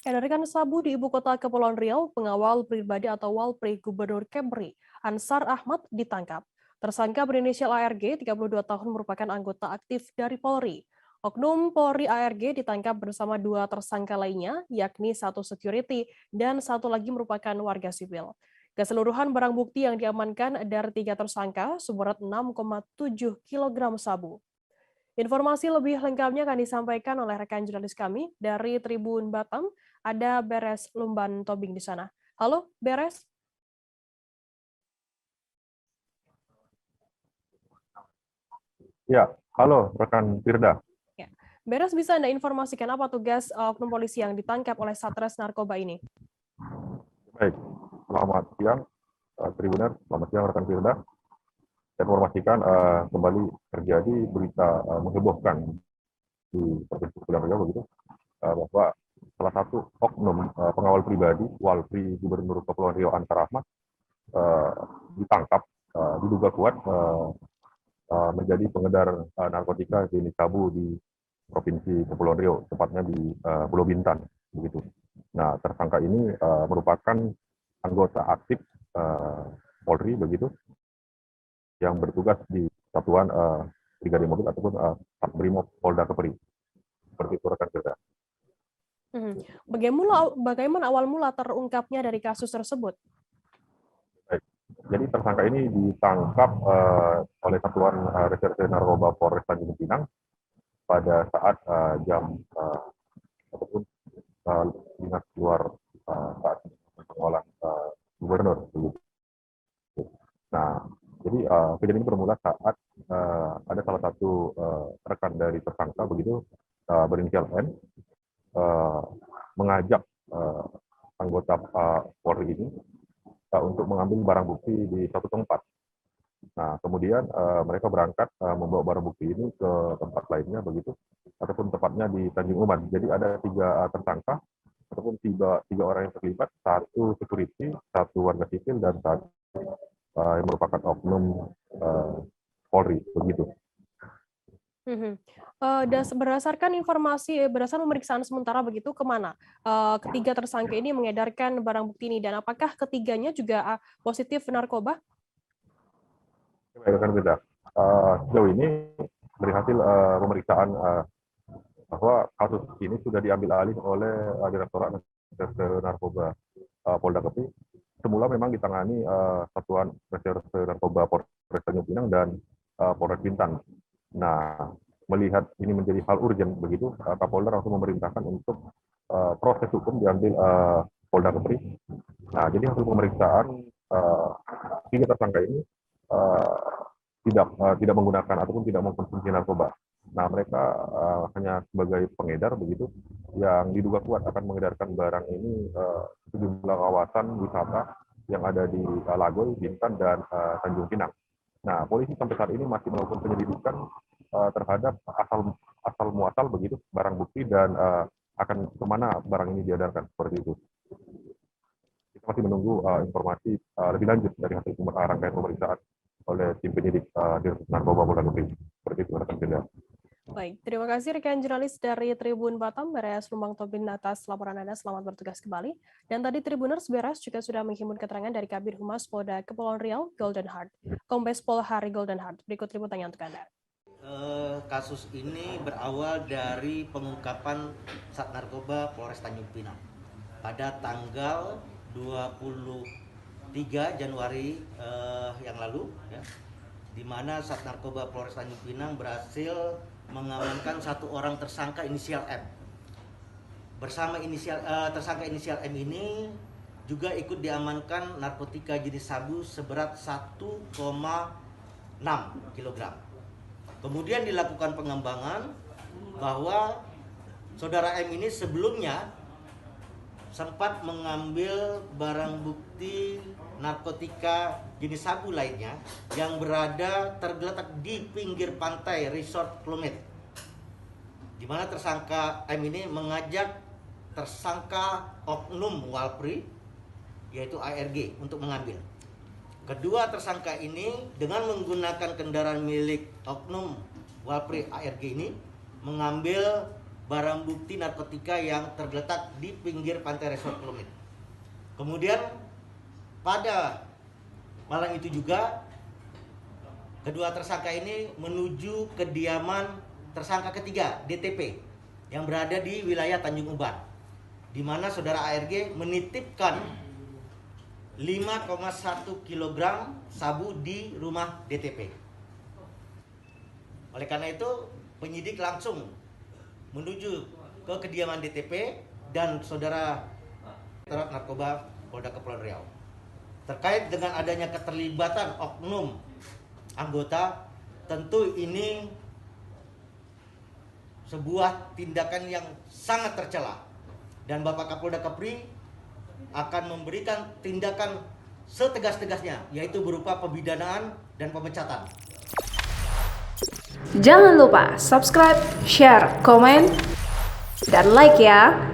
Edarkan sabu di ibu kota Kepulauan Riau, pengawal pribadi atau Walpri Gubernur Kepri, Ansar Ahmad ditangkap. Tersangka berinisial ARG, 32 tahun merupakan anggota aktif dari Polri. Oknum Polri ARG ditangkap bersama dua tersangka lainnya, yakni satu security dan satu lagi merupakan warga sipil. Keseluruhan barang bukti yang diamankan dari tiga tersangka seberat 6,7 kg sabu. Informasi lebih lengkapnya akan disampaikan oleh rekan jurnalis kami dari Tribun Batam, ada Beres Lumban Tobing di sana. Halo, Beres. Ya, halo rekan Firda. Ya. Beres, bisa Anda informasikan apa tugas oknum polisi yang ditangkap oleh Satres Narkoba ini? Baik, selamat siang Tribuner, selamat siang rekan Firda. Saya informasikan kembali terjadi berita menghebohkan di Provinsi Kepulauan Riau begitu bahwa salah satu oknum pengawal pribadi Walpri Gubernur Kepulauan Riau Ansar Ahmad uh, ditangkap diduga kuat menjadi pengedar narkotika jenis sabu di Provinsi Kepulauan Riau, tepatnya di Pulau Bintan begitu. Nah, tersangka ini merupakan anggota aktif Polri begitu yang bertugas di satuan Brigade Mobil ataupun Satbrimob Polda Kepri. Seperti itu rekan kita. Bagaimana awal mula terungkapnya dari kasus tersebut? Baik. Jadi tersangka ini ditangkap oleh Satuan Reserse Narkoba Polres Tanjung Pinang pada saat jam ataupun dinas luar saat pengawalan gubernur. Begitu. Nah, jadi kejadian ini bermula saat ada salah satu rekan dari tersangka begitu berinisial N mengajak anggota Polri ini untuk mengambil barang bukti di satu tempat. Nah, kemudian mereka berangkat membawa barang bukti ini ke tempat lainnya begitu, ataupun tepatnya di Tanjung Uban. Jadi ada tiga tersangka ataupun tiga orang yang terlibat, satu security, satu warga sipil, dan satu yang merupakan oknum Polri begitu. Berdasarkan informasi, berdasarkan pemeriksaan sementara begitu, kemana ketiga tersangka ini mengedarkan barang bukti ini, dan apakah ketiganya juga positif narkoba? Baik, beda. Sejauh ini dari hasil pemeriksaan bahwa kasus ini sudah diambil alih oleh Direktorat Reserse Narkoba Polda Kepri. Semula memang ditangani Satuan Reserse Narkoba Polres Tanjung Pinang dan Polres Bintan. Nah, melihat ini menjadi hal urgent begitu, Kapolda langsung memerintahkan untuk proses hukum diambil Polda Kepri. Nah, jadi hasil pemeriksaan tiga tersangka ini tidak menggunakan ataupun tidak mengkonsumsi narkoba. Nah, mereka hanya sebagai pengedar begitu, yang diduga kuat akan mengedarkan barang ini sejumlah kawasan wisata yang ada di Lagoy, Bintan, dan Tanjung Pinang. Nah, polisi sampai saat ini masih melakukan penyelidikan terhadap asal muasal begitu barang bukti dan akan kemana barang ini diedarkan seperti itu. Kita masih menunggu informasi lebih lanjut dari hasil rangkaian pemeriksaan oleh tim penyidik Direktorat Narkoba Polda Kepri. Seperti itu rekan Firda. Baik, terima kasih rekan jurnalis dari Tribun Batam, Beres Lumbang Tobin atas laporan Anda. Selamat bertugas kembali. Dan tadi Tribuners Beres juga sudah menghimpun keterangan dari Kabid Humas Polda Kepulauan Riau, Golden Heart. Kombes Pol Hari Golden Heart. Berikut liputannya untuk Anda. Kasus ini berawal dari pengungkapan Sat Narkoba Polres Tanjung Pinang pada tanggal 23 Januari yang lalu, ya, di mana Sat Narkoba Polres Tanjung Pinang berhasil mengamankan satu orang tersangka inisial M. Bersama tersangka inisial M ini juga ikut diamankan narkotika jenis sabu seberat 1,6 kg. Kemudian dilakukan pengembangan bahwa saudara M ini sebelumnya sempat mengambil barang bukti narkotika jenis sabu lainnya yang tergeletak di pinggir pantai Resort Klumet, di mana tersangka M ini mengajak tersangka oknum Walpri yaitu ARG untuk mengambil. Kedua tersangka ini dengan menggunakan kendaraan milik oknum Walpri ARG ini mengambil barang bukti narkotika yang terletak di pinggir pantai Resort Kelumit. Kemudian pada malam itu juga kedua tersangka ini menuju kediaman tersangka ketiga DTP yang berada di wilayah Tanjung Uban, di mana saudara ARG menitipkan 5,1 kg sabu di rumah DTP. Oleh karena itu, penyidik langsung menuju ke kediaman DTP dan saudara Direktorat Narkoba Polda Kepulauan Riau. Terkait dengan adanya keterlibatan oknum anggota, tentu ini sebuah tindakan yang sangat tercela dan Bapak Kapolda Kepri akan memberikan tindakan setegas-tegasnya, yaitu berupa pemidanaan dan pemecatan. Jangan lupa subscribe, share, komen, dan like ya.